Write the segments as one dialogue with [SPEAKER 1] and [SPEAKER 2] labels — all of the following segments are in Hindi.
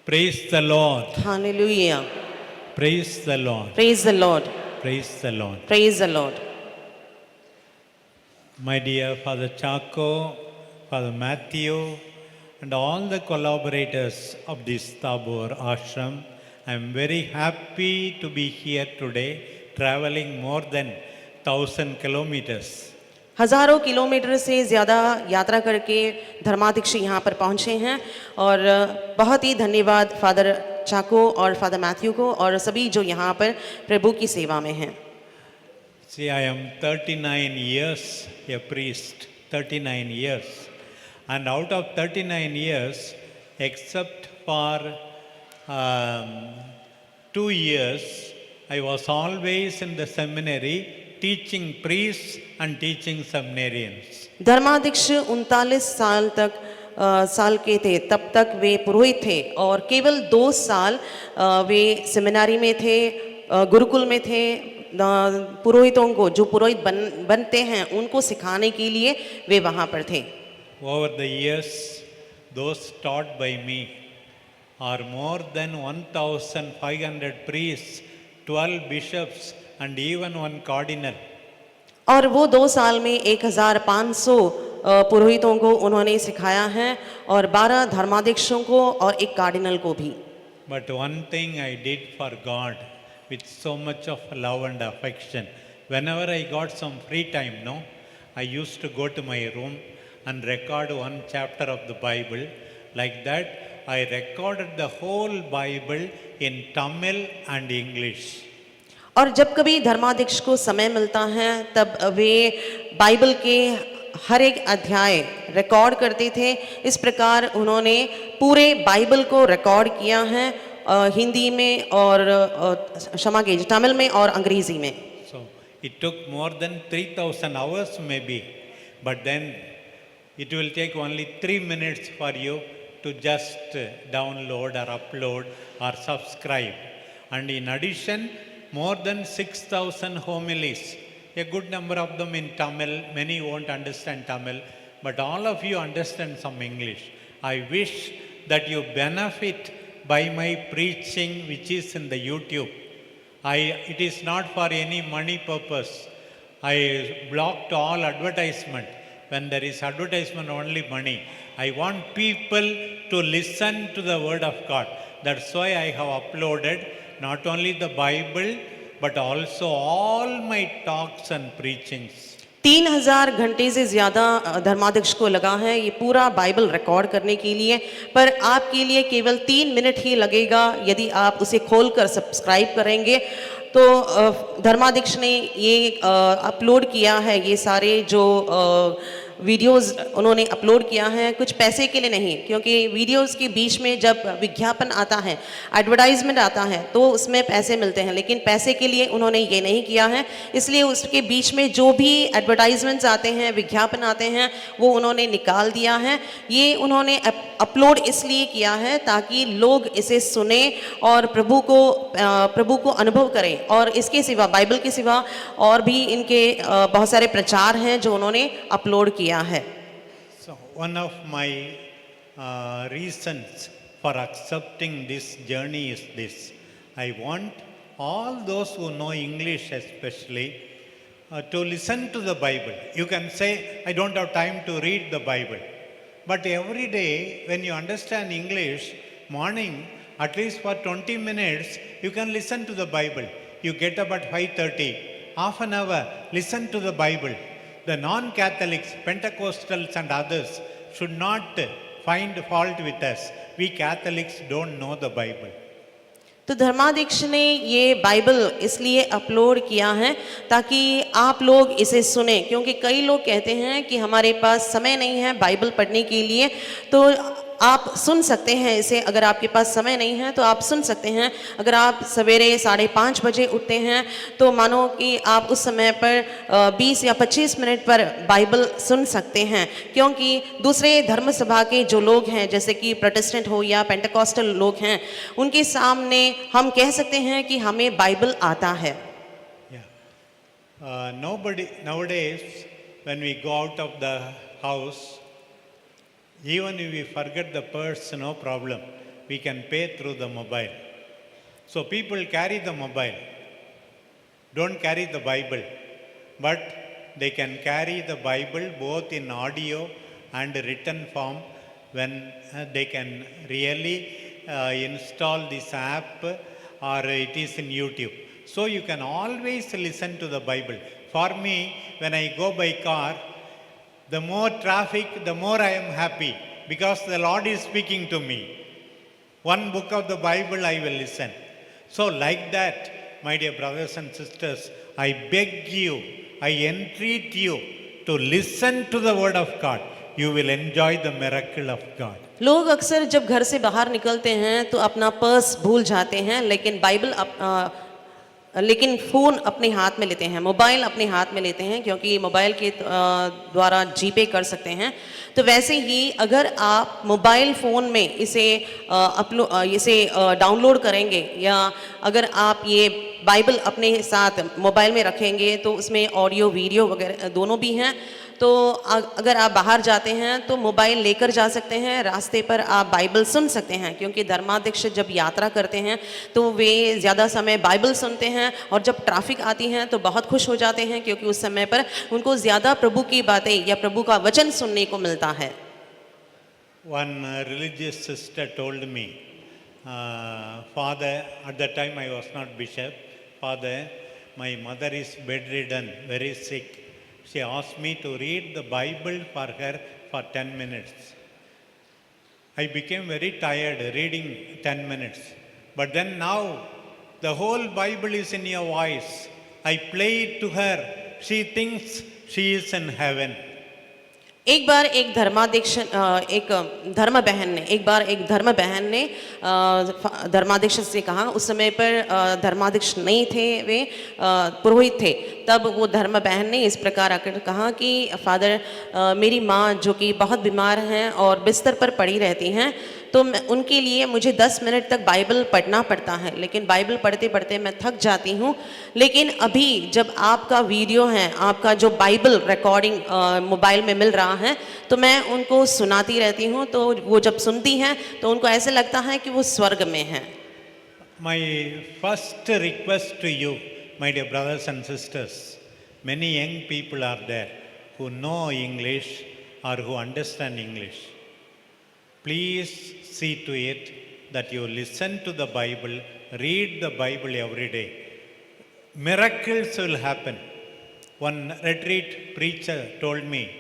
[SPEAKER 1] Praise the Lord.
[SPEAKER 2] Hallelujah.
[SPEAKER 1] Praise the Lord.
[SPEAKER 2] Praise the Lord.
[SPEAKER 1] Praise the Lord.
[SPEAKER 2] Praise the Lord.
[SPEAKER 1] My dear Father Chaco, Father Matthew, and all the collaborators of this Tabor Ashram, I am very happy to be here today, traveling more than 1,000 kilometers.
[SPEAKER 2] हजारों किलोमीटर से ज़्यादा यात्रा करके धर्माध्यक्ष यहाँ पर पहुँचे हैं और बहुत ही धन्यवाद फादर चाको और फादर मैथ्यू को और सभी जो यहाँ पर प्रभु की सेवा में हैं।
[SPEAKER 1] See, I am 39 years a priest, 39 years. And out of 39 years, except for 2 years, I was always in the seminary teaching priests and teaching seminarians.
[SPEAKER 2] धर्माध्यक्ष 39 साल के थे, तब तक वे पुरोहित थे और केवल 2 साल वे सेमिनारी में थे, गुरुकुल में थे। पुरोहितों को जो पुरोहित बनते हैं उनको सिखाने के लिए वे वहाँ पर थे।
[SPEAKER 1] Over the years, those taught by me are more than 1,500 priests, 12 bishops and even one cardinal.
[SPEAKER 2] और वो 2 साल में 1,500 पुरोहितों को उन्होंने सिखाया है और 12 धर्माध्यक्षों को और एक कार्डिनल को भी।
[SPEAKER 1] But one thing I did for God with so much of love and affection. Whenever I got some free time, I used to go to my room and record one chapter of the Bible. Like that, I recorded the whole Bible in Tamil and English.
[SPEAKER 2] और जब कभी धर्माध्यक्ष को समय मिलता है तब वे बाइबल के हर एक अध्याय रिकॉर्ड करते थे। इस प्रकार उन्होंने पूरे बाइबल को रिकॉर्ड किया है हिंदी में और क्षमा कीजिए तमिल में और अंग्रेजी में।
[SPEAKER 1] So it took more than 3,000 hours maybe, but then it will take only 3 minutes for you to just download or upload or subscribe. And in addition, more than 6,000 homilies, a good number of them in Tamil. Many won't understand Tamil, but all of you understand some English. I wish that you benefit by my preaching which is in the YouTube. It is not for any money purpose. I blocked all advertisement. When there is advertisement, only money. I want people to listen to the word of God. That's why I have uploaded not only the Bible but also all my talks and preachings.
[SPEAKER 2] 3,000 घंटे से ज़्यादा धर्माध्यक्ष को लगा है ये पूरा बाइबल रिकॉर्ड करने के लिए, पर आपके लिए केवल 3 मिनट ही लगेगा यदि आप उसे खोलकर सब्सक्राइब करेंगे। तो धर्माध्यक्ष ने ये अपलोड किया है, ये सारे जो वीडियोस उन्होंने अपलोड किया है कुछ पैसे के लिए नहीं, क्योंकि वीडियोस के बीच में जब विज्ञापन आता है, एडवर्टाइजमेंट आता है तो उसमें पैसे मिलते हैं, लेकिन पैसे के लिए उन्होंने ये नहीं किया है। इसलिए उसके बीच में जो भी एडवर्टाइजमेंट्स आते हैं, विज्ञापन आते हैं, वो उन्होंने निकाल दिया है। ये उन्होंने अपलोड इसलिए किया है ताकि लोग इसे सुने और प्रभु को अनुभव करें। और इसके सिवा बाइबल के सिवा और भी इनके बहुत सारे प्रचार हैं जो उन्होंने अपलोड किया है।
[SPEAKER 1] So one of my reasons for accepting this journey is this. I want all those who know English especially to listen to the Bible. You can say, I don't have time to read the Bible. But every day when you understand English, morning, at least for 20 minutes, you can listen to the Bible. You get up at 5:30, half an hour, listen to the Bible. The non-Catholics, Pentecostals and others should not find fault with us. We Catholics don't know the Bible.
[SPEAKER 2] तो धर्माध्यक्ष ने ये बाइबल इसलिए अपलोड किया है ताकि आप लोग इसे सुने, क्योंकि कई लोग कहते हैं कि हमारे पास समय नहीं है बाइबल पढ़ने के लिए। तो आप सुन सकते हैं इसे, अगर आपके पास समय नहीं है तो आप सुन सकते हैं। अगर आप सवेरे 5:30 बजे उठते हैं तो मानो कि आप उस समय पर 20 या 25 मिनट पर बाइबल सुन सकते हैं, क्योंकि दूसरे धर्म सभा के जो लोग हैं, जैसे कि प्रोटेस्टेंट हो या पेंटेकोस्टल लोग हैं, उनके सामने हम कह सकते हैं कि हमें बाइबल आता है।
[SPEAKER 1] Nowadays, when we go out of the house, even if we forget the purse, no problem. we can pay through the mobile. So people carry the mobile, don't carry the Bible, but they can carry the Bible both in audio and written form when they can really install this app or it is in YouTube. So you can always listen to the Bible. For me, when I go by car, the more traffic, the more I am happy because the Lord is speaking to me. One book of the Bible I will listen. So like that, my dear brothers and sisters, I beg you, I entreat you to listen to the word of God. You will enjoy the miracle of God.
[SPEAKER 2] लोग अक्सर जब घर से बाहर निकलते हैं तो अपना पर्स भूल जाते हैं, लेकिन फ़ोन अपने हाथ में लेते हैं, मोबाइल अपने हाथ में लेते हैं, क्योंकि मोबाइल के द्वारा जीपे कर सकते हैं। तो वैसे ही अगर आप मोबाइल फ़ोन में इसे डाउनलोड करेंगे या अगर आप ये बाइबल अपने साथ मोबाइल में रखेंगे तो उसमें ऑडियो वीडियो वगैरह दोनों भी हैं। तो अगर आप बाहर जाते हैं तो मोबाइल लेकर जा सकते हैं, रास्ते पर आप बाइबल सुन सकते हैं, क्योंकि धर्माध्यक्ष जब यात्रा करते हैं तो वे ज़्यादा समय बाइबल सुनते हैं और जब ट्रैफिक आती हैं तो बहुत खुश हो जाते हैं, क्योंकि उस समय पर उनको ज़्यादा प्रभु की बातें या प्रभु का वचन सुनने को मिलता है।
[SPEAKER 1] One religious sister told me, Father, at that time I was not bishop, Father, my mother is bedridden, very sick. She asked me to read the Bible for her for 10 minutes. I became very tired reading 10 minutes. But then now, the whole Bible is in your voice. I play it to her. She thinks she is in heaven.
[SPEAKER 2] एक बार एक धर्म बहन ने धर्माध्यक्ष से कहा, उस समय पर धर्माध्यक्ष नहीं थे, वे पुरोहित थे। तब वो धर्म बहन ने इस प्रकार आकर कहा कि फादर, मेरी माँ जो कि बहुत बीमार हैं और बिस्तर पर पड़ी रहती हैं, तो उनके लिए मुझे 10 मिनट तक बाइबल पढ़ना पड़ता है, लेकिन बाइबल पढ़ते पढ़ते मैं थक जाती हूँ। लेकिन अभी जब आपका वीडियो है, आपका जो बाइबल रिकॉर्डिंग मोबाइल में मिल रहा है, तो मैं उनको सुनाती रहती हूँ, तो वो जब सुनती हैं तो उनको ऐसे लगता है कि वो स्वर्ग में हैं।
[SPEAKER 1] My first request to you, my dear brothers and sisters, many young people are there who know English or who understand English. Please see to it that you listen to the Bible, read the Bible every day. Miracles will happen. One retreat preacher told me,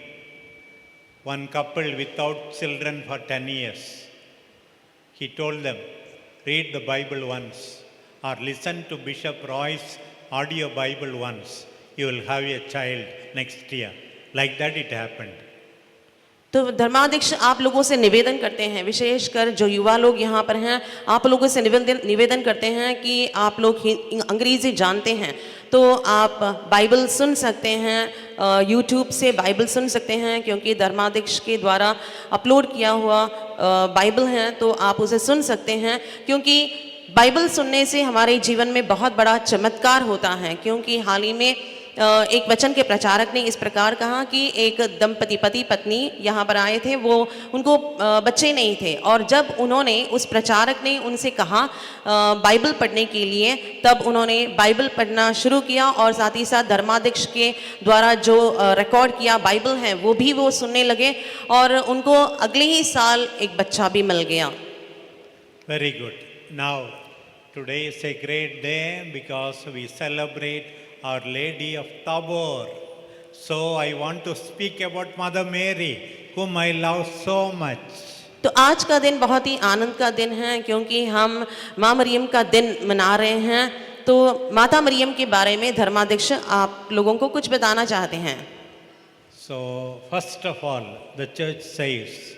[SPEAKER 1] one couple without children for 10 years, he told them, read the Bible once or listen to Bishop Roy's audio Bible once. You will have a child next year. Like that it happened.
[SPEAKER 2] तो धर्माध्यक्ष आप लोगों से निवेदन करते हैं, विशेषकर जो युवा लोग यहाँ पर हैं, आप लोगों से निवेदन करते हैं कि आप लोग अंग्रेज़ी जानते हैं तो आप बाइबल सुन सकते हैं, यूट्यूब से बाइबल सुन सकते हैं, क्योंकि धर्माध्यक्ष के द्वारा अपलोड किया हुआ बाइबल है, तो आप उसे सुन सकते हैं। क्योंकि बाइबल सुनने से हमारे जीवन में बहुत बड़ा चमत्कार होता है। क्योंकि हाल ही में एक वचन के प्रचारक ने इस प्रकार कहा कि एक दंपति पति पत्नी यहाँ पर आए थे, वो उनको बच्चे नहीं थे, और जब उन्होंने उस प्रचारक ने उनसे कहा बाइबल पढ़ने के लिए, तब उन्होंने बाइबल पढ़ना शुरू किया और साथ ही साथ धर्माध्यक्ष के द्वारा जो रिकॉर्ड किया बाइबल है वो भी वो सुनने लगे और उनको अगले ही साल एक बच्चा भी मिल गया।
[SPEAKER 1] Very good. Now, today is a great day because we celebrate Our Lady of Tabor. So I want to speak about Mother Mary, whom I love so much.
[SPEAKER 2] तो आज का दिन बहुत ही आनंद का दिन है, क्योंकि हम माँ मरियम का दिन मना रहे हैं। तो माता मरियम के बारे में धर्माध्यक्ष आप लोगों को कुछ बताना चाहते हैं।
[SPEAKER 1] So first of all, the church says,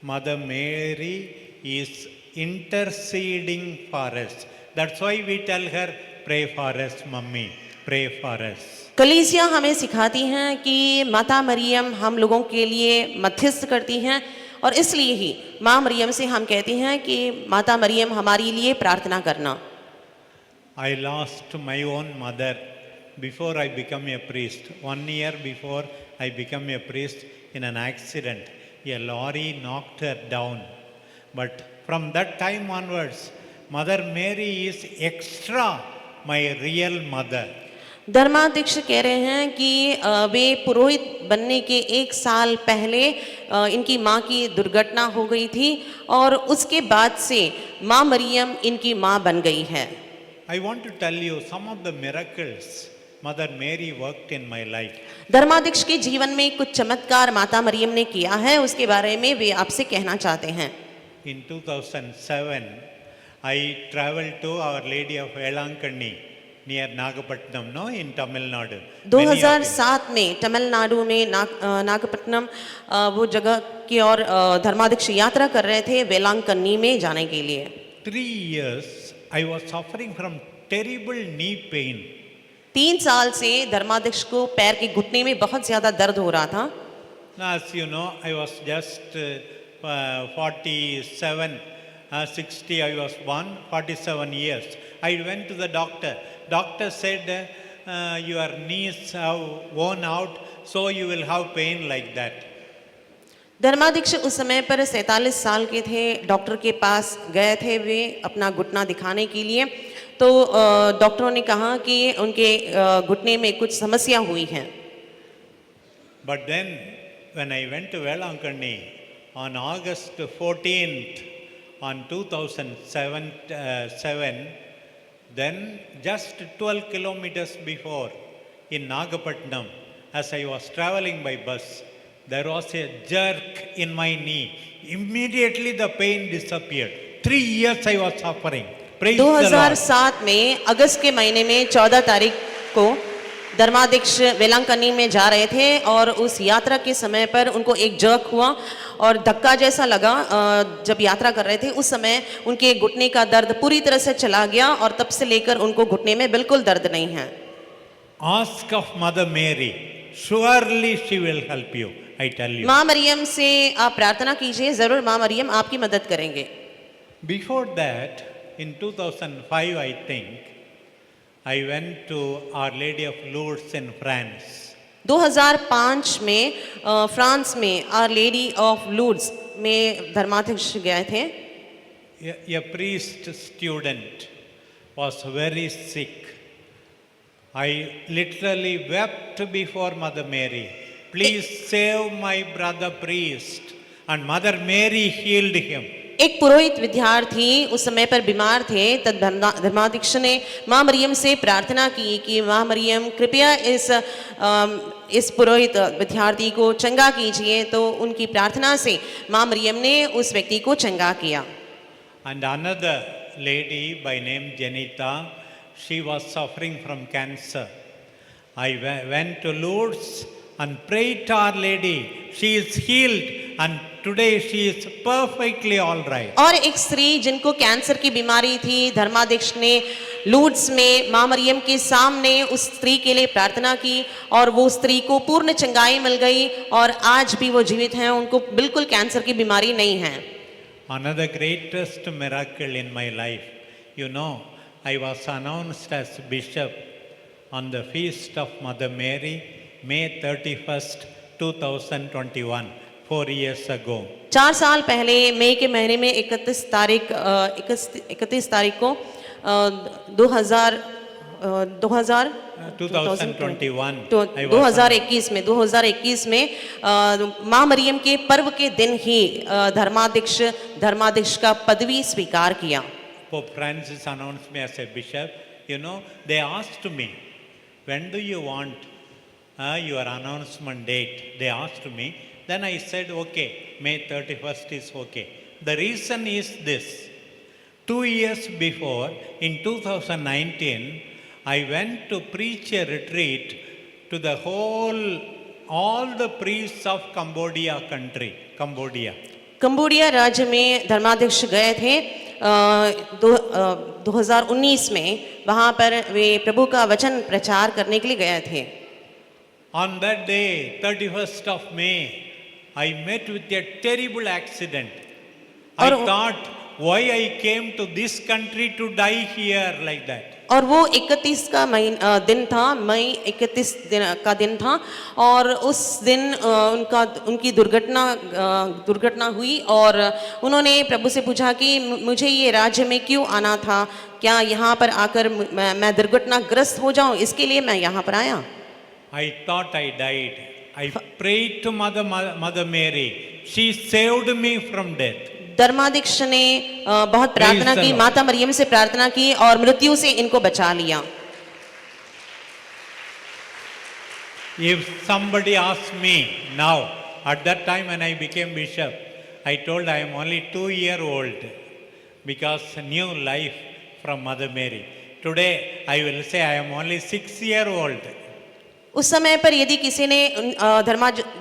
[SPEAKER 1] Mother Mary is interceding for us. That's why we tell her, pray for us, mummy. Pray for us.
[SPEAKER 2] कलीसिया हमें सिखाती हैं कि माता मरियम हम लोगों के लिए मध्यस्थ करती हैं, और इसलिए ही माँ मरियम से हम कहती हैं कि माता मरियम हमारे लिए प्रार्थना करना।
[SPEAKER 1] I lost my own mother before I became a priest. 1 year before I became a priest, in an accident, a lorry knocked her down. But From that time onwards, Mother Mary is extra my real mother.
[SPEAKER 2] धर्माध्यक्ष कह रहे हैं कि वे पुरोहित बनने के 1 साल पहले इनकी माँ की दुर्घटना हो गई थी और उसके बाद से माँ मरियम इनकी माँ बन गई है।
[SPEAKER 1] I want to tell you some of the miracles Mother Mary worked in my life.
[SPEAKER 2] धर्माध्यक्ष के जीवन में कुछ चमत्कार माता मरियम ने किया है, उसके बारे में वे आपसे कहना चाहते हैं।
[SPEAKER 1] In 2007, I traveled to Our Lady of Velankanni near Nagapattinam, no, in Tamil Nadu.
[SPEAKER 2] 2007 में तमिलनाडु में नागपट्टनम वो जगह की ओर धर्माध्यक्ष यात्रा कर रहे थे वेलांकन्नी में जाने के लिए।
[SPEAKER 1] 3 years I was suffering from terrible knee pain.
[SPEAKER 2] 3 साल से धर्माध्यक्ष को पैर के घुटने में बहुत ज्यादा दर्द हो रहा था।
[SPEAKER 1] Now, as you know, I was just 47, 60, I was born, 47 years. I went to the doctor. Doctor said, your knees have worn out, so you will have pain like that.
[SPEAKER 2] धर्माध्यक्ष उस समय पर 47 साल के थे। डॉक्टर के पास गए थे वे अपना घुटना दिखाने के लिए, तो डॉक्टरों ने कहा कि उनके घुटने में कुछ समस्या हुई है।
[SPEAKER 1] But then, when I went to Velankanni on August 14th, on 2007, then just 12 kilometers before in Nagapattinam, as I was traveling by bus, there was a jerk in my knee. Immediately the pain disappeared. 3 years I was suffering. Praise the Lord.
[SPEAKER 2] 2007 में अगस्त के महीने में 14 तारीख को धर्माध्यक्ष वेलांकन्नी में जा रहे थे और उस यात्रा के समय पर उनको एक जर्क हुआ और धक्का जैसा लगा। जब यात्रा कर रहे थे उस समय उनके घुटने का दर्द पूरी तरह से चला गया और तब से लेकर उनको घुटने में बिल्कुल दर्द नहीं है।
[SPEAKER 1] Ask of Mother Mary. Surely she will help you, I tell you.
[SPEAKER 2] माँ मरियम से आप प्रार्थना कीजिए, जरूर माँ मरियम आपकी मदद करेंगे।
[SPEAKER 1] Before that, in 2005, I think, I went to Our Lady of Lourdes in France.
[SPEAKER 2] 2005 में फ्रांस में आवर लेडी ऑफ लूर्ड्स में धर्माध्यक्ष गए थे।
[SPEAKER 1] A priest student was very sick. I literally wept before Mother Mary. Please save my brother priest. And Mother Mary healed him.
[SPEAKER 2] एक पुरोहित विद्यार्थी उस समय पर बीमार थे, तब धर्माध्यक्ष ने माँ मरियम से प्रार्थना की कि माँ मरियम कृपया इस पुरोहित विद्यार्थी को चंगा कीजिए, तो उनकी प्रार्थना से माँ मरियम ने उस व्यक्ति को चंगा किया।
[SPEAKER 1] And another lady by name Janita, she was suffering from cancer. I went to Lourdes and prayed to Our Lady. She is healed and today she is perfectly all right.
[SPEAKER 2] और एक स्त्री जिनको कैंसर की बीमारी थी, धर्माध्यक्ष ने लूर्ड्स में माँ मरियम के सामने उस स्त्री के लिए प्रार्थना की और वो स्त्री को पूर्ण चंगाई मिल गई और आज भी वो जीवित हैं, उनको बिल्कुल कैंसर की बीमारी नहीं है।
[SPEAKER 1] Another greatest miracle in my life, you know, I was announced as bishop on the feast of Mother Mary, May 31st, 2021, 4 years ago.
[SPEAKER 2] 4 साल पहले मई के महीने में 31 तारीख को 2021 में माँ मरियम के पर्व के दिन ही धर्माध्यक्ष का पदवी स्वीकार किया।
[SPEAKER 1] Pope Francis announced me as a bishop. You know, they asked me, when do you want your announcement date? They asked me. Then I said, okay, May 31st is okay. The reason is this. 2 years before, in 2019, I went to preach a retreat to the all the priests of Cambodia country, Cambodia.
[SPEAKER 2] Cambodia राज्य में धर्माध्यक्ष गए थे 2019 में, वहाँ पर वे प्रभु का वचन प्रचार करने के लिए गए थे।
[SPEAKER 1] On that day, 31st of May, I met with a terrible accident. I thought, why I came to this country to die here like that.
[SPEAKER 2] और वो 31 का दिन था, मई 31 का दिन था और उस दिन उनकी दुर्घटना हुई और उन्होंने प्रभु से पूछा कि मुझे ये राज्य में क्यों आना था, क्या यहाँ पर आकर मैं दुर्घटनाग्रस्त हो जाऊं, इसके लिए मैं यहाँ पर आया।
[SPEAKER 1] I thought I died. I prayed to Mother Mary. She saved me from death.
[SPEAKER 2] धर्माध्यक्ष ने बहुत प्रार्थना की, माता मरियम से प्रार्थना की और मृत्यु से इनको बचा लिया।
[SPEAKER 1] If somebody asks me now, at that time when I became bishop, I told I am only 2-year old because new life from Mother Mary. Today I will say I am only 6-year old.
[SPEAKER 2] उस समय पर यदि किसी ने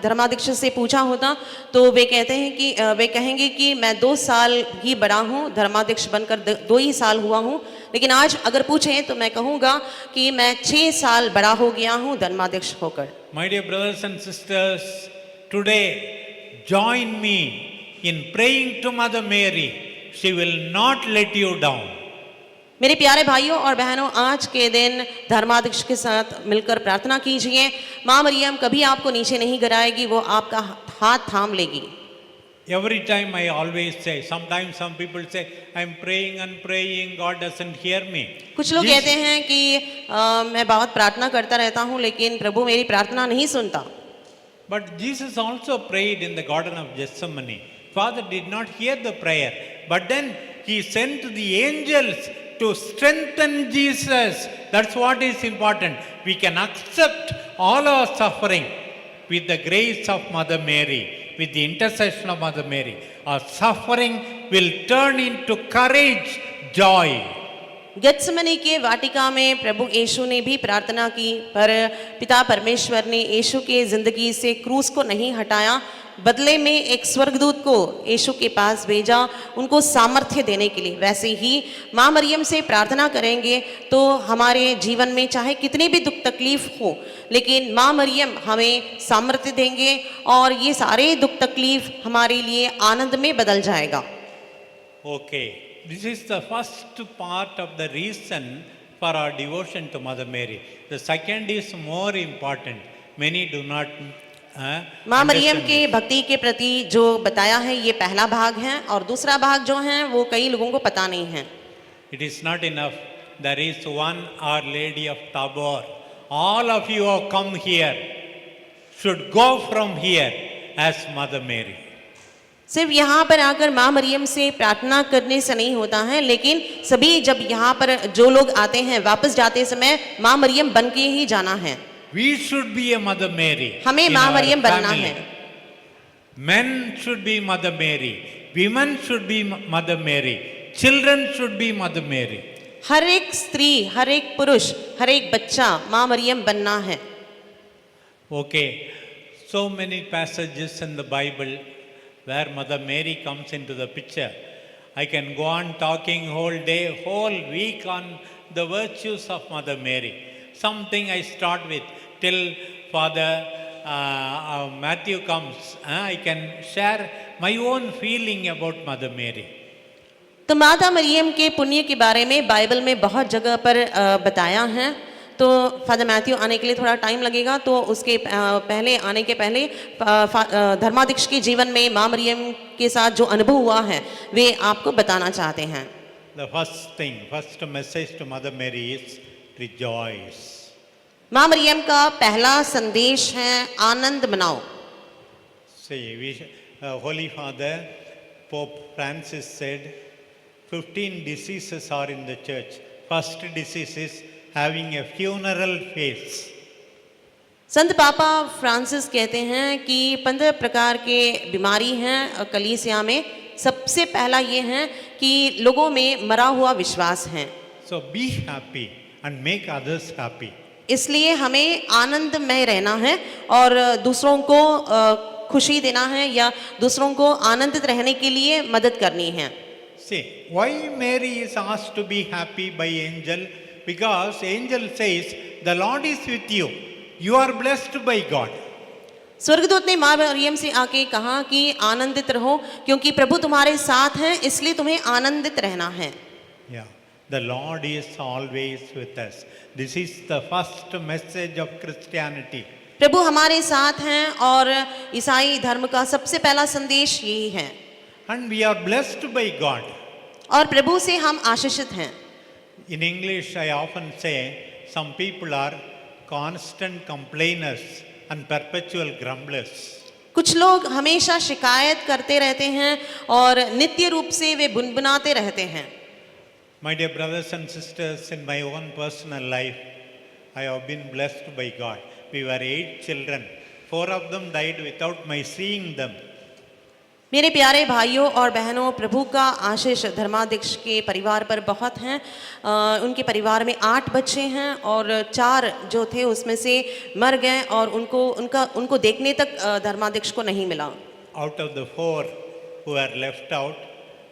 [SPEAKER 2] धर्माध्यक्ष से पूछा होता तो वे कहेंगे कि मैं 2 साल ही बड़ा हूँ, धर्माध्यक्ष बनकर 2 ही साल हुआ हूँ, लेकिन आज अगर पूछें तो मैं कहूँगा कि मैं 6 साल बड़ा हो गया हूँ धर्माध्यक्ष होकर।
[SPEAKER 1] My dear brothers and sisters, today join me in praying to Mother Mary. She will not let you down.
[SPEAKER 2] मेरे प्यारे भाइयों और बहनों, आज के दिन धर्माध्यक्ष के साथ मिलकर प्रार्थना कीजिए। माँ मरियम कभी आपको नीचे नहीं गिराएगी, वो आपका हाथ थाम लेगी।
[SPEAKER 1] Every time I always say, sometimes some people say, I am praying and praying, God doesn't hear me.
[SPEAKER 2] कुछ लोग कहते हैं कि मैं बहुत प्रार्थना करता रहता हूँ लेकिन प्रभु मेरी प्रार्थना नहीं सुनता।
[SPEAKER 1] But Jesus also prayed in the Garden of Gethsemane. Father did not hear the prayer, but then he sent the angels to strengthen Jesus. That's what is important. We can accept all our suffering with the grace of Mother Mary, with the intercession of Mother Mary. Our suffering will turn into courage, joy.
[SPEAKER 2] Gethsemane के वाटिका में प्रभु यीशु ने भी प्रार्थना की, पर पिता परमेश्वर ने यीशु के जिंदगी से क्रूस को नहीं हटाया, बदले में एक स्वर्गदूत को यीशु के पास भेजा उनको सामर्थ्य देने के लिए। वैसे ही माँ मरियम से प्रार्थना करेंगे तो हमारे जीवन में चाहे कितनी भी दुख तकलीफ हो, लेकिन माँ मरियम हमें सामर्थ्य देंगे और ये सारे दुख तकलीफ हमारे लिए आनंद में बदल जाएगा।
[SPEAKER 1] Okay, this is the first part of the reason for our devotion to Mother Mary. The second is more important. Many do not
[SPEAKER 2] माँ मरियम के भक्ति के प्रति जो बताया है ये पहला भाग है और दूसरा भाग जो है वो कई लोगों को पता नहीं है।
[SPEAKER 1] It is not enough. There is one Our Lady of Tabor. All of you who come here should go from here as Mother Mary.
[SPEAKER 2] सिर्फ यहाँ पर आकर माँ मरियम से प्रार्थना करने से नहीं होता है, लेकिन सभी जब यहाँ पर जो लोग आते हैं वापस जाते समय माँ मरियम बन के ही जाना है।
[SPEAKER 1] We should be a Mother Mary.
[SPEAKER 2] हमें माँ मरियम बनना है।
[SPEAKER 1] Men should be Mother Mary. Women should be Mother Mary. Children should be Mother Mary.
[SPEAKER 2] हर एक स्त्री, हर एक पुरुष, हर एक बच्चा माँ मरियम बनना है।
[SPEAKER 1] Okay, so many passages in the Bible where Mother Mary comes into the picture. I can go on talking whole day, whole week on the virtues of Mother Mary. Something I start with till Father Matthew comes. I can share my own feeling about Mother Mary.
[SPEAKER 2] तो माता मरियम के पुण्य के बारे में बाइबल में बहुत जगह पर बताया है। तो फादर मैथ्यू आने के लिए थोड़ा टाइम लगेगा, तो उसके पहले आने के पहले धर्माध्यक्ष के जीवन में माँ मरियम के साथ जो अनुभव हुआ है वे आपको बताना चाहते हैं।
[SPEAKER 1] The first message to Mother Mary is rejoice.
[SPEAKER 2] माँ मरियम का पहला संदेश है आनंद मनाओ।
[SPEAKER 1] See, Holy Father, Pope Francis said, 15 diseases are in the church. First disease is having a funeral face.
[SPEAKER 2] संत पापा फ्रांसिस कहते हैं कि 15 प्रकार के बीमारी हैं कलीसिया में। सबसे पहला ये है कि लोगों में मरा हुआ विश्वास है।
[SPEAKER 1] So be happy and make others happy.
[SPEAKER 2] इसलिए हमें आनंदमय रहना है और दूसरों को खुशी देना है या दूसरों को आनंदित रहने के लिए मदद करनी है।
[SPEAKER 1] See, why Mary is asked to be happy by angel? Because angel says, the Lord is with you. You are blessed by God.
[SPEAKER 2] स्वर्गदूत ने माँ मरियम से आके कहा कि आनंदित रहो क्योंकि प्रभु तुम्हारे साथ हैं, इसलिए तुम्हें आनंदित रहना है।
[SPEAKER 1] Yeah. The Lord is always with us. This is the first message of Christianity.
[SPEAKER 2] प्रभु हमारे साथ हैं और ईसाई धर्म का सबसे पहला संदेश यही है।
[SPEAKER 1] And we are blessed by God.
[SPEAKER 2] और प्रभु से हम आशीषित हैं।
[SPEAKER 1] In English, I often say some people are constant complainers and perpetual grumblers.
[SPEAKER 2] कुछ लोग हमेशा शिकायत करते रहते हैं और नित्य रूप से वे बुनबुनाते रहते हैं।
[SPEAKER 1] My dear brothers and sisters, in my own personal life, I have been blessed by God. We were 8 children. 4 of them died without my seeing them.
[SPEAKER 2] मेरे प्यारे भाइयों और बहनों, प्रभु का आशीष धर्माध्यक्ष के परिवार पर बहुत हैं। उनके परिवार में 8 बच्चे हैं और 4 जो थे उसमें से मर गए और उनको देखने तक धर्माध्यक्ष को नहीं मिला।
[SPEAKER 1] Out of the 4 who were left out,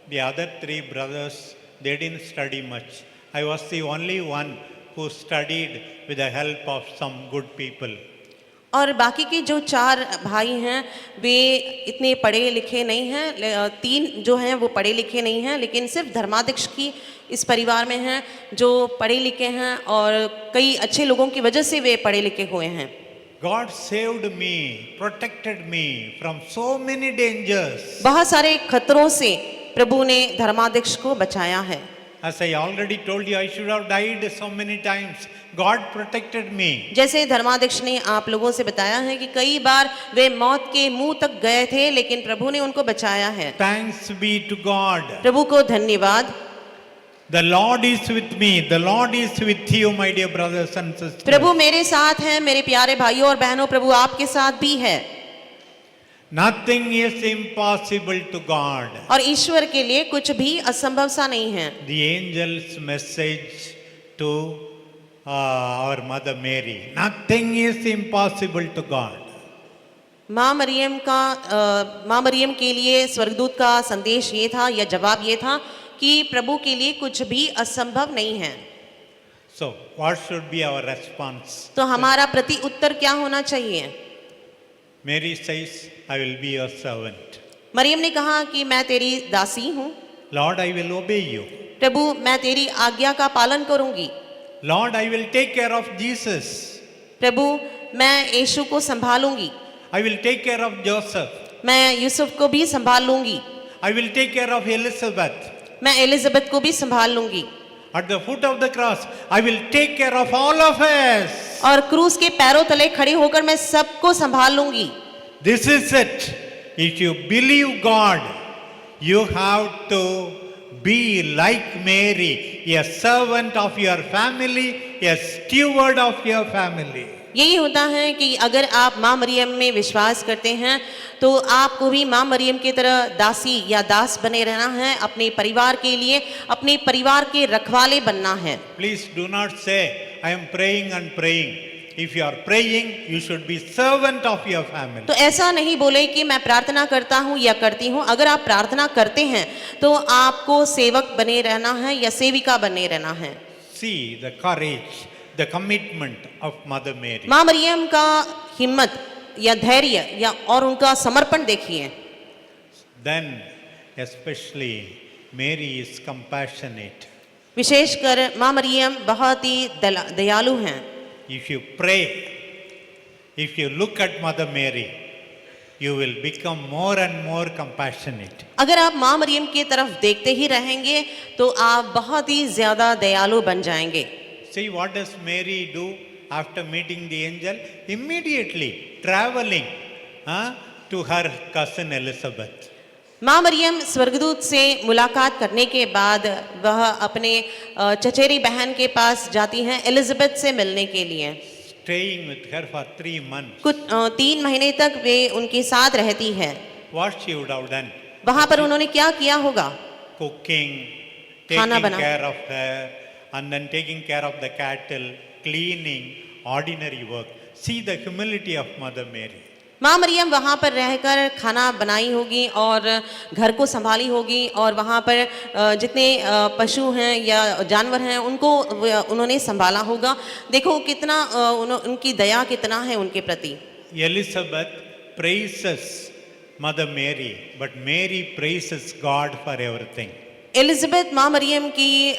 [SPEAKER 1] the other 3 brothers, they didn't study much. I was the only one who studied with the help of some good people.
[SPEAKER 2] और बाकी के जो 4 भाई हैं वे इतने पढ़े लिखे नहीं हैं। 3 जो हैं वो पढ़े लिखे नहीं हैं, लेकिन सिर्फ धर्माध्यक्ष की इस परिवार में हैं जो पढ़े लिखे हैं और कई अच्छे लोगों की वजह से वे पढ़े लिखे हुए हैं।
[SPEAKER 1] God saved me, protected me from so many dangers.
[SPEAKER 2] बहुत सारे खतरों से प्रभु ने धर्माध्यक्ष को बचाया है।
[SPEAKER 1] As I already told you, I should have died so many times. God protected me.
[SPEAKER 2] जैसे धर्माध्यक्ष ने आप लोगों से बताया है कि कई बार वे मौत के मुंह तक गए थे, लेकिन प्रभु ने उनको बचाया है।
[SPEAKER 1] Thanks be to God.
[SPEAKER 2] प्रभु को धन्यवाद।
[SPEAKER 1] The Lord is with me. The Lord is with you, my dear brothers and sisters.
[SPEAKER 2] प्रभु मेरे साथ हैं, मेरे प्यारे भाइयों और बहनों, प्रभु आपके साथ भी है।
[SPEAKER 1] Nothing is impossible to God.
[SPEAKER 2] और ईश्वर के लिए कुछ भी असंभव सा नहीं है।
[SPEAKER 1] The angel's message to our mother Mary. Nothing is impossible to God.
[SPEAKER 2] माँ मरियम के लिए स्वर्गदूत का संदेश ये था या जवाब ये था कि प्रभु के लिए कुछ भी असंभव नहीं है।
[SPEAKER 1] So, what should be our response?
[SPEAKER 2] तो हमारा प्रति उत्तर क्या होना चाहिए?
[SPEAKER 1] Mary says, I will be your servant.
[SPEAKER 2] Maryam ने कहा कि मैं तेरी दासी हूँ।
[SPEAKER 1] Lord, I will obey you.
[SPEAKER 2] प्रभु मैं तेरी आज्ञा का पालन करूंगी।
[SPEAKER 1] Lord, I will take care of Jesus.
[SPEAKER 2] प्रभु मैं यीशु को संभालूंगी।
[SPEAKER 1] I will take care of Joseph.
[SPEAKER 2] मैं यूसुफ को भी संभाल लूंगी।
[SPEAKER 1] I will take care of Elizabeth.
[SPEAKER 2] मैं एलिजाबेथ को भी संभाल लूंगी।
[SPEAKER 1] At the foot of the cross, I will take care of all of us.
[SPEAKER 2] और क्रूस के पैरों तले खड़े होकर मैं सबको संभाल लूंगी।
[SPEAKER 1] This is it. If you believe God, you have to be like Mary, a servant of your family, a steward of your family.
[SPEAKER 2] यही होता है कि अगर आप माँ मरियम में विश्वास करते हैं तो आपको भी माँ मरियम की तरह दासी या दास बने रहना है, अपने परिवार के लिए अपने परिवार के रखवाले बनना है।
[SPEAKER 1] Please do not say, I am praying and praying. If you are praying, you should be servant of your family.
[SPEAKER 2] तो ऐसा नहीं बोले कि मैं प्रार्थना करता हूँ या करती हूँ। अगर आप प्रार्थना करते हैं तो आपको सेवक बने रहना है या सेविका बने रहना है।
[SPEAKER 1] See the courage, the commitment of Mother Mary.
[SPEAKER 2] माँ मरियम का हिम्मत या धैर्य या और उनका समर्पण देखिए।
[SPEAKER 1] Then especially Mary is compassionate.
[SPEAKER 2] विशेषकर माँ मरियम बहुत ही दयालु हैं।
[SPEAKER 1] If you pray, if you look at Mother Mary, you will become more and more compassionate.
[SPEAKER 2] अगर आप माँ मरियम की तरफ देखते ही रहेंगे तो आप बहुत ही ज्यादा दयालु बन जाएंगे।
[SPEAKER 1] See what does Mary do after meeting the angel? Immediately traveling to her cousin Elizabeth.
[SPEAKER 2] माँ मरियम स्वर्गदूत से मुलाकात करने के बाद वह अपने चचेरी बहन के पास जाती हैं एलिजाबेथ से मिलने के लिए।
[SPEAKER 1] Staying with her for 3 months.
[SPEAKER 2] कुछ 3 महीने तक वे उनके साथ रहती है।
[SPEAKER 1] What she would have done?
[SPEAKER 2] वहां पर उन्होंने क्या किया होगा?
[SPEAKER 1] Cooking,
[SPEAKER 2] खाना
[SPEAKER 1] taking
[SPEAKER 2] बना।
[SPEAKER 1] care of her, and then taking care of the cattle, cleaning, ordinary work. See the humility of Mother Mary.
[SPEAKER 2] माँ मरियम वहाँ पर रहकर खाना बनाई होगी और घर को संभाली होगी और वहाँ पर जितने पशु हैं या जानवर हैं उनको उन्होंने संभाला होगा। देखो कितना उनकी दया कितना है उनके प्रति।
[SPEAKER 1] Elizabeth praises Mother Mary, but Mary praises God for everything.
[SPEAKER 2] Elizabeth माँ मरियम की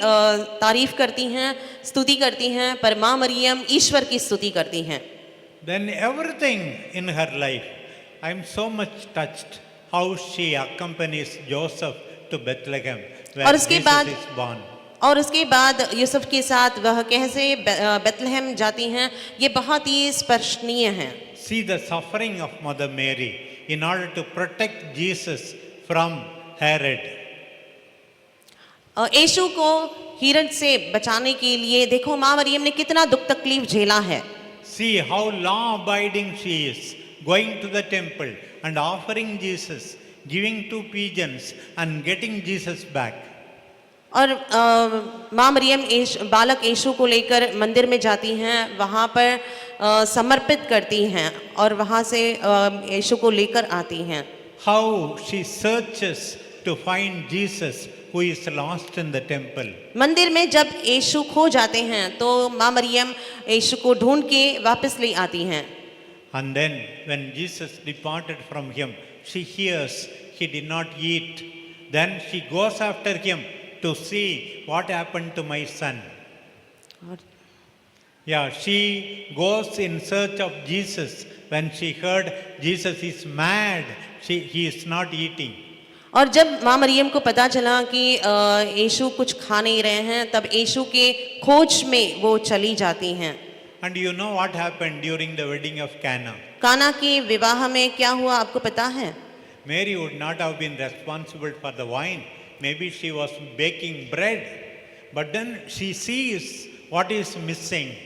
[SPEAKER 2] तारीफ करती हैं, स्तुति करती हैं, पर माँ मरियम ईश्वर की स्तुति करती हैं।
[SPEAKER 1] Then everything in her life, I am so much touched how she accompanies Joseph to Bethlehem, where
[SPEAKER 2] और उसके
[SPEAKER 1] Jesus
[SPEAKER 2] बाद
[SPEAKER 1] is born.
[SPEAKER 2] और उसके बाद यूसुफ के साथ वह कैसे बेथलेहम जाती हैं, ये बहुत ही स्पर्शनीय है।
[SPEAKER 1] See the suffering of Mother Mary in order to protect Jesus from Herod.
[SPEAKER 2] यीशु को हिरड से बचाने के लिए देखो माँ मरियम ने कितना दुख तकलीफ झेला है।
[SPEAKER 1] See how law-abiding she is, going to the temple and offering Jesus, giving 2 pigeons and getting Jesus back.
[SPEAKER 2] और माँ मरियम बालक यीशु को लेकर मंदिर में जाती हैं, वहाँ पर समर्पित करती हैं और वहाँ से यीशु को लेकर आती हैं।
[SPEAKER 1] How she searches to find Jesus who is lost in the temple.
[SPEAKER 2] मंदिर में जब यीशु खो जाते हैं तो माँ मरियम यीशु को ढूंढ के वापस ले आती हैं।
[SPEAKER 1] And then when Jesus departed from him, she hears he did not eat. Then she goes after him to see what happened to my son. Yeah, she goes in search of Jesus. When she heard Jesus is mad, he is not eating.
[SPEAKER 2] और जब माँ मरियम को पता चला कि यीशु कुछ खा नहीं रहे हैं, तब यीशु के खोज में वो चली जाती हैं।
[SPEAKER 1] And you know what happened during the wedding of Cana?
[SPEAKER 2] काना के विवाह में क्या हुआ आपको पता है?
[SPEAKER 1] Mary would not have been responsible for the wine. Maybe she was baking bread. But then she sees what is missing.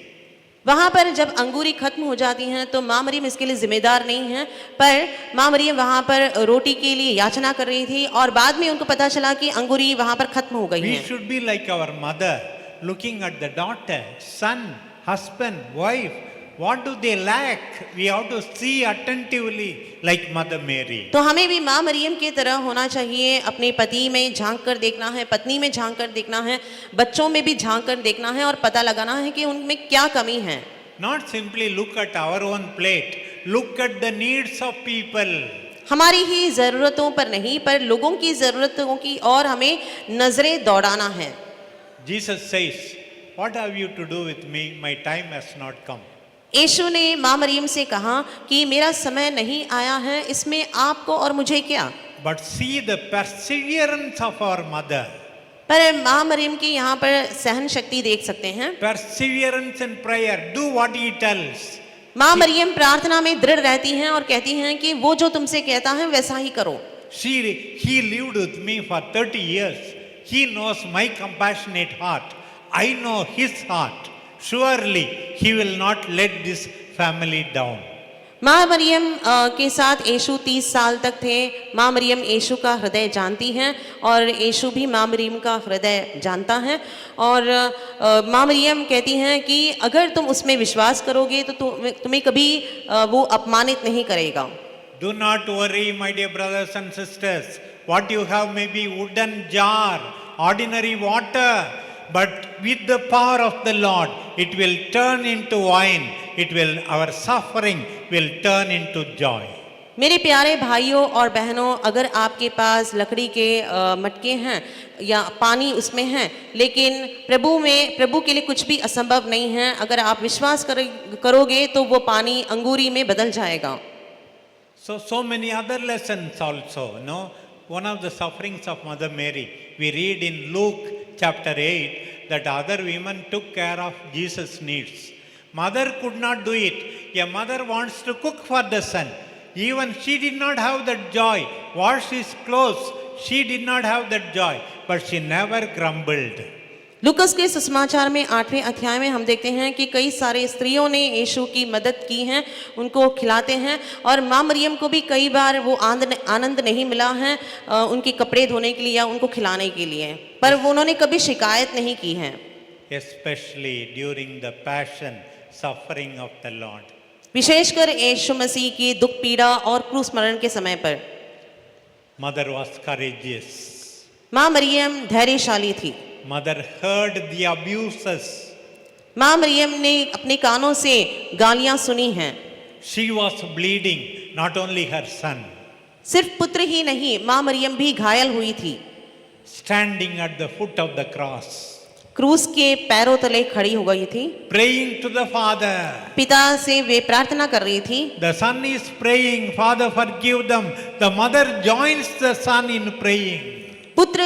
[SPEAKER 2] वहाँ पर जब अंगूरी खत्म हो जाती हैं तो माँ मरियम इसके लिए जिम्मेदार नहीं हैं, पर माँ मरियम वहाँ पर रोटी के लिए याचना कर रही थी और बाद में उनको पता चला कि अंगूरी वहाँ पर खत्म हो गई
[SPEAKER 1] We
[SPEAKER 2] है।
[SPEAKER 1] should be like our mother, looking at the daughter, son, husband, wife. What do they lack? We have to see attentively like Mother Mary.
[SPEAKER 2] तो हमें भी माँ मरियम की तरह होना चाहिए, अपने पति में झांक कर देखना है, पत्नी में झांक कर देखना है, बच्चों में भी झांक कर देखना है और पता लगाना है कि उनमें क्या कमी है।
[SPEAKER 1] Not simply look at our own plate, look at the needs of people.
[SPEAKER 2] हमारी ही ज़रूरतों पर नहीं, पर लोगों की ज़रूरतों की और हमें नजरें दौड़ाना है।
[SPEAKER 1] Jesus says, what have you to do with me? My time has not come.
[SPEAKER 2] यीशु ने माँ मरियम से कहा कि मेरा समय नहीं आया है, इसमें आपको और मुझे क्या।
[SPEAKER 1] But see the perseverance of our mother.
[SPEAKER 2] पर माँ मरियम की यहाँ पर सहन शक्ति देख सकते हैं।
[SPEAKER 1] Perseverance in prayer. Do what he tells.
[SPEAKER 2] माँ मरियम प्रार्थना में दृढ़ रहती हैं और कहती हैं कि वो जो तुमसे कहता है वैसा ही करो।
[SPEAKER 1] He lived with me for 30 years. He knows my compassionate heart. I know his heart. Surely he will not let this family down.
[SPEAKER 2] माँ मरियम के साथ यीशु 30 साल तक थे। माँ मरियम यीशु का हृदय जानती हैं और यीशु भी माँ मरियम का हृदय जानता है। और माँ मरियम कहती हैं कि अगर तुम उसमें विश्वास करोगे तो तुम्हें कभी वो अपमानित नहीं करेगा।
[SPEAKER 1] Do not worry, my dear brothers and sisters. What you have may be wooden jar, ordinary water, but with the power of the Lord, it will turn into wine. Our suffering will turn into joy.
[SPEAKER 2] मेरे प्यारे भाइयों और बहनों, अगर आपके पास लकड़ी के मटके हैं या पानी उसमें है, लेकिन प्रभु के लिए कुछ भी असंभव नहीं है। अगर आप विश्वास करोगे तो वो पानी अंगूरी में बदल जाएगा।
[SPEAKER 1] So many other lessons also, no? One of the sufferings of Mother Mary, we read in Luke chapter 8 that other women took care of Jesus' needs. Mother could not do it. A mother wants to cook for the son. Even she did not have that joy. Wash his clothes. She did not have that joy. But she never grumbled.
[SPEAKER 2] लूकस के सुसमाचार में 8वें अध्याय में हम देखते हैं कि कई सारे स्त्रियों ने यीशु की मदद की है, उनको खिलाते हैं। और माँ मरियम को भी कई बार वो आनंद नहीं मिला है उनके कपड़े धोने के लिए या उनको खिलाने के लिए, पर वो उन्होंने कभी शिकायत नहीं की है।
[SPEAKER 1] Especially during the passion, suffering of the Lord.
[SPEAKER 2] विशेषकर यीशु मसीह की दुख पीड़ा और क्रूस मरण के समय पर
[SPEAKER 1] Mother was courageous.
[SPEAKER 2] माँ मरियम धैर्यशाली थी।
[SPEAKER 1] Mother heard the abuses.
[SPEAKER 2] माँ मरियम ने अपने कानों से गालियां सुनी हैं।
[SPEAKER 1] She was bleeding, not only her son.
[SPEAKER 2] सिर्फ पुत्र ही नहीं, माँ मरियम भी घायल हुई थी।
[SPEAKER 1] standing at the foot of the cross,
[SPEAKER 2] क्रूस के पैरों तले खड़ी हो गई थी,
[SPEAKER 1] praying to the Father.
[SPEAKER 2] पिता से वे प्रार्थना कर रही थी।
[SPEAKER 1] The son is praying, Father, forgive them. The mother joins the son in praying.
[SPEAKER 2] पुत्र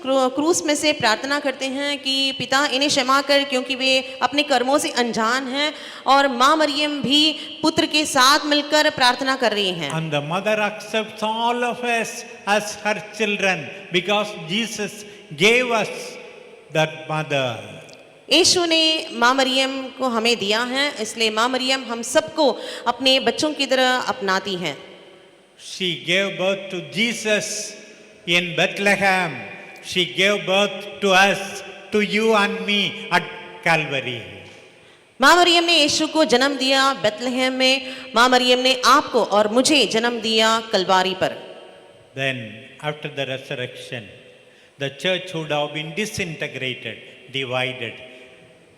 [SPEAKER 2] क्रूस में से प्रार्थना करते हैं कि पिता इन्हें क्षमा कर, क्योंकि वे अपने कर्मों से अनजान हैं, और माँ मरियम भी पुत्र के साथ मिलकर प्रार्थना कर रही हैं।
[SPEAKER 1] And the mother accepts all of us as her children because Jesus gave us that mother.
[SPEAKER 2] यीशु ने माँ मरियम को हमें दिया है, इसलिए माँ मरियम हम सबको अपने बच्चों की तरह अपनाती हैं।
[SPEAKER 1] She gave birth to Jesus in Bethlehem. She gave birth to us, to you and me at Calvary.
[SPEAKER 2] माँ मरियम ने यीशु को जन्म दिया बेथलेहम में, माँ मरियम ने आपको और मुझे जन्म दिया कलवारी पर।
[SPEAKER 1] Then, after the resurrection, the church would have been disintegrated, divided.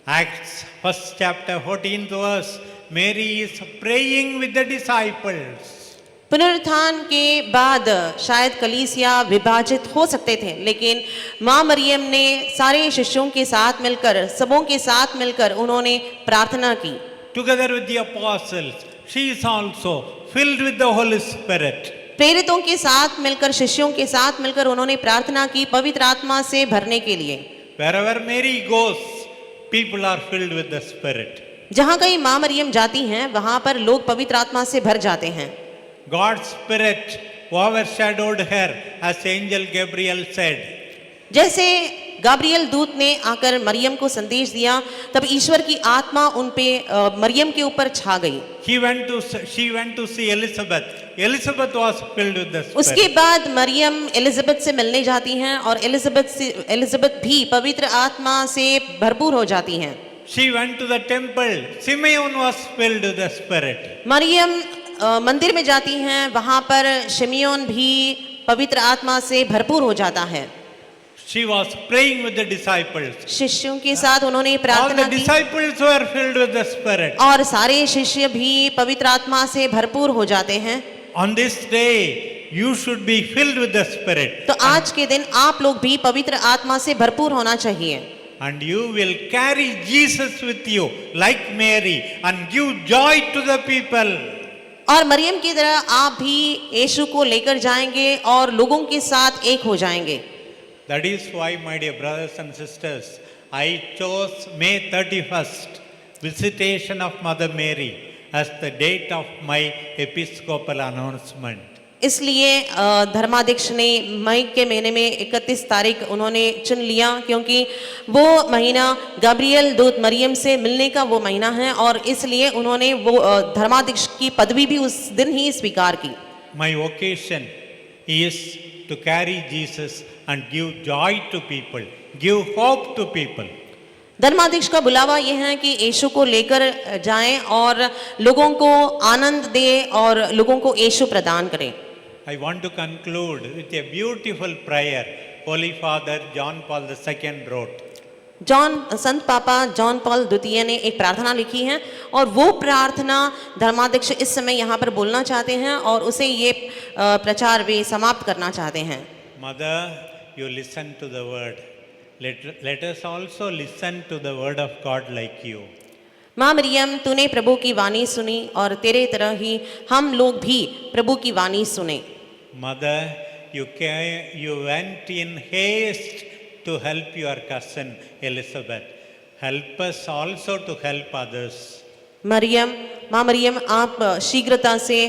[SPEAKER 1] Acts 1st chapter 14th verse, Mary is praying with the disciples.
[SPEAKER 2] पुनरुत्थान के बाद शायद कलीसिया विभाजित हो सकते थे, लेकिन माँ मरियम ने सारे शिष्यों के साथ मिलकर, सबों के साथ मिलकर उन्होंने प्रार्थना की।
[SPEAKER 1] Together with the apostles, she is also filled with the Holy Spirit.
[SPEAKER 2] प्रेरितों के साथ मिलकर, शिष्यों के साथ मिलकर उन्होंने प्रार्थना की पवित्र आत्मा से भरने के लिए।
[SPEAKER 1] Wherever Mary goes, people are filled with the Spirit.
[SPEAKER 2] जहाँ कहीं माँ मरियम जाती हैं, वहाँ पर लोग पवित्र आत्मा से भर जाते हैं।
[SPEAKER 1] God's Spirit overshadowed her, as angel Gabriel said.
[SPEAKER 2] जैसे गाब्रियल दूत ने आकर मरियम को संदेश दिया, तब ईश्वर की आत्मा उन पे मरियम के ऊपर छा गई।
[SPEAKER 1] She went to see Elizabeth. Elizabeth was filled with the Spirit.
[SPEAKER 2] उसके बाद मरियम एलिजाबेथ से मिलने जाती हैं, और एलिजाबेथ भी पवित्र आत्मा से भरपूर हो जाती हैं।
[SPEAKER 1] She went to the temple. Simeon was filled with the Spirit.
[SPEAKER 2] Maryam मंदिर में जाती हैं, वहां पर शिमियोन भी पवित्र आत्मा से भरपूर हो जाता है।
[SPEAKER 1] She was praying with the disciples.
[SPEAKER 2] शिष्यों के साथ उन्होंने
[SPEAKER 1] All
[SPEAKER 2] प्रार्थना
[SPEAKER 1] the
[SPEAKER 2] की,
[SPEAKER 1] disciples were filled with the Spirit.
[SPEAKER 2] और सारे शिष्य भी पवित्र आत्मा से भरपूर हो जाते हैं।
[SPEAKER 1] On this day, you should be filled with the Spirit.
[SPEAKER 2] तो आज के दिन आप लोग भी पवित्र आत्मा से भरपूर होना चाहिए,
[SPEAKER 1] And you will carry Jesus with you like Mary and give joy to the people.
[SPEAKER 2] और मरियम की तरह आप भी यीशु को लेकर जाएंगे और लोगों के साथ एक हो जाएंगे।
[SPEAKER 1] That is why, my dear brothers and sisters, I chose May 31st, visitation of Mother Mary, as the date of my episcopal announcement.
[SPEAKER 2] इसलिए धर्माध्यक्ष ने मई के महीने में 31 तारीख उन्होंने चुन लिया, क्योंकि वो महीना गाब्रियल दूत मरियम से मिलने का वो महीना है, और इसलिए उन्होंने वो धर्माध्यक्ष की पदवी भी उस दिन ही स्वीकार की।
[SPEAKER 1] My vocation is to carry Jesus and give joy to people, give hope to people.
[SPEAKER 2] धर्माध्यक्ष का बुलावा यह है कि यीशु को लेकर जाएं और लोगों को आनंद दे और लोगों को यीशु प्रदान करें।
[SPEAKER 1] I want to conclude with a beautiful prayer Holy Father John Paul II wrote.
[SPEAKER 2] संत पापा जॉन पॉल द्वितीय ने एक प्रार्थना लिखी है, और वो प्रार्थना धर्माध्यक्ष इस समय यहाँ पर बोलना चाहते हैं, और उसे ये प्रचार वे समाप्त करना चाहते हैं।
[SPEAKER 1] Mother, you listen to the word. Let us also listen to the word of God like you.
[SPEAKER 2] माँ मरियम, तूने प्रभु की वाणी सुनी, और तेरे तरह ही हम लोग भी प्रभु की वाणी सुने।
[SPEAKER 1] Mother, you went in haste to help your cousin Elizabeth. Help us also to help others.
[SPEAKER 2] माँ मरियम, आप शीघ्रता से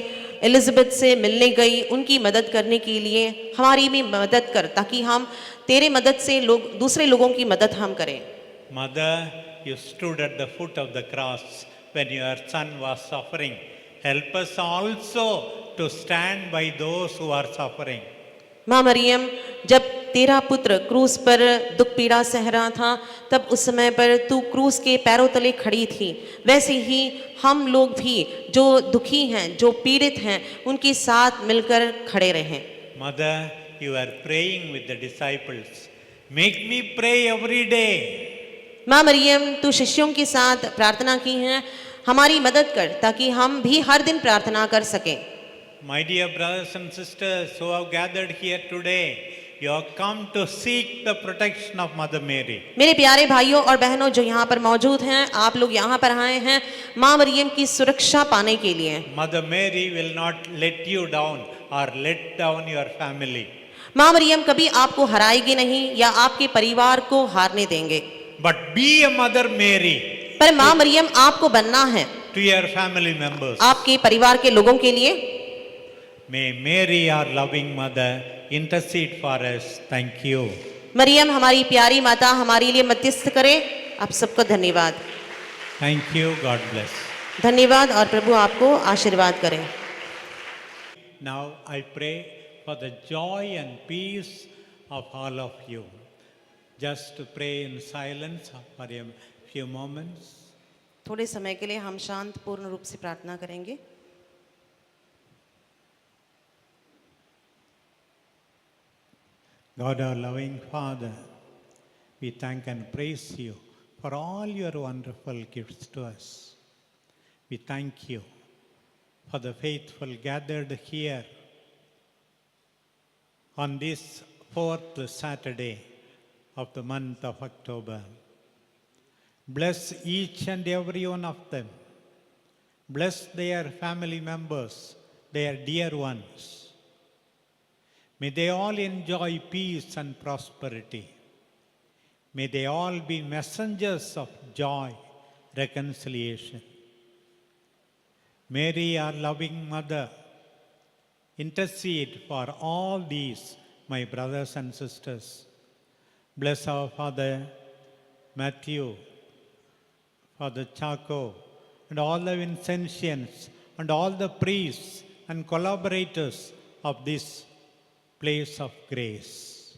[SPEAKER 2] एलिजाबेथ से मिलने गई, उनकी मदद करने के लिए हमारी भी मदद कर, ताकि हम तेरे मदद से दूसरे लोगों की मदद हम करें।
[SPEAKER 1] Mother, you stood at the foot of the cross when your son was suffering. Help us also to stand by those who are suffering.
[SPEAKER 2] माँ मरियम, जब तेरा पुत्र क्रूस पर दुख पीड़ा सह रहा था, तब उस समय पर तू क्रूस के पैरों तले खड़ी थी, वैसे ही हम लोग भी जो दुखी हैं, जो पीड़ित हैं, उनके साथ मिलकर खड़े रहें।
[SPEAKER 1] Mother, you are praying with the disciples. Make me pray every day.
[SPEAKER 2] माँ मरियम, तू शिष्यों के साथ प्रार्थना की है, हमारी मदद कर ताकि हम भी हर दिन प्रार्थना कर सकें।
[SPEAKER 1] My dear brothers and sisters who have gathered here today, you have come to seek the protection of Mother Mary.
[SPEAKER 2] मेरे प्यारे भाइयों और बहनों जो यहाँ पर मौजूद हैं, आप लोग यहाँ पर आए हैं माँ मरियम की सुरक्षा पाने के लिए।
[SPEAKER 1] Mother Mary will not let you down or let down your family.
[SPEAKER 2] माँ मरियम कभी आपको हराएगी नहीं या आपके परिवार को हारने देंगे।
[SPEAKER 1] But be a Mother Mary
[SPEAKER 2] पर माँ मरियम आपको बनना है
[SPEAKER 1] to your family members.
[SPEAKER 2] आपके परिवार के लोगों के लिए।
[SPEAKER 1] May Mary, our loving mother, intercede for us. Thank you.
[SPEAKER 2] Maryam हमारी प्यारी माता हमारे लिए मध्यस्थ करे। आप सबको धन्यवाद।
[SPEAKER 1] Thank you. God bless.
[SPEAKER 2] धन्यवाद और प्रभु आपको आशीर्वाद करें।
[SPEAKER 1] Now I pray for the joy and peace of all of you. Just to pray in silence for a few moments.
[SPEAKER 2] थोड़े समय के लिए हम शांत पूर्ण रूप से प्रार्थना करेंगे।
[SPEAKER 1] God, our loving Father, we thank and praise you for all your wonderful gifts to us. We thank you for the faithful gathered here on this 4th Saturday of the month of October. Bless each and every one of them. Bless their family members, their dear ones. May they all enjoy peace and prosperity. May they all be messengers of joy, reconciliation. Mary, our loving mother, intercede for all these, my brothers and sisters. Bless our Father Matthew, Father Chaco, and all the Vincentians, and all the priests and collaborators of this place of grace.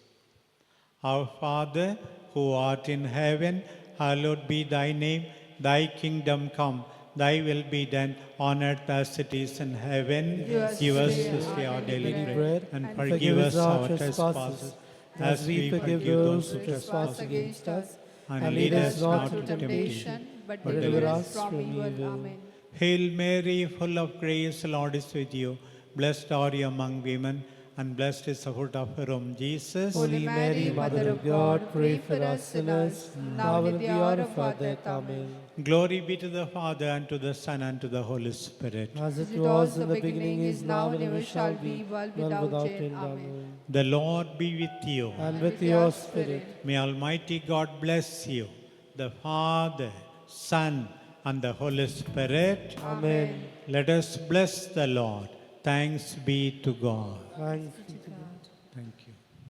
[SPEAKER 1] Our Father, who art in heaven, hallowed be thy name. Thy kingdom come, thy will be done on earth as it is in heaven. Give us this day our daily bread, and forgive us our trespasses, as we forgive those who trespass against us. And lead us not into temptation, but deliver us from evil. Amen. Hail Mary, full of grace, the Lord is with you. Blessed are you among women, and blessed is the fruit of your womb, Jesus.
[SPEAKER 3] Holy Mary, Mother of God, pray for us sinners, now and at the hour of our death. Amen.
[SPEAKER 1] Glory be to the Father, and to the Son, and to the Holy Spirit.
[SPEAKER 3] As it was in the beginning, is now, and ever shall be, world without end. Amen.
[SPEAKER 1] The Lord be with you.
[SPEAKER 3] And with your spirit.
[SPEAKER 1] May Almighty God bless you, the Father, Son, and the Holy Spirit.
[SPEAKER 3] Amen.
[SPEAKER 1] Let us bless the Lord. Thanks be to God.
[SPEAKER 3] Thanks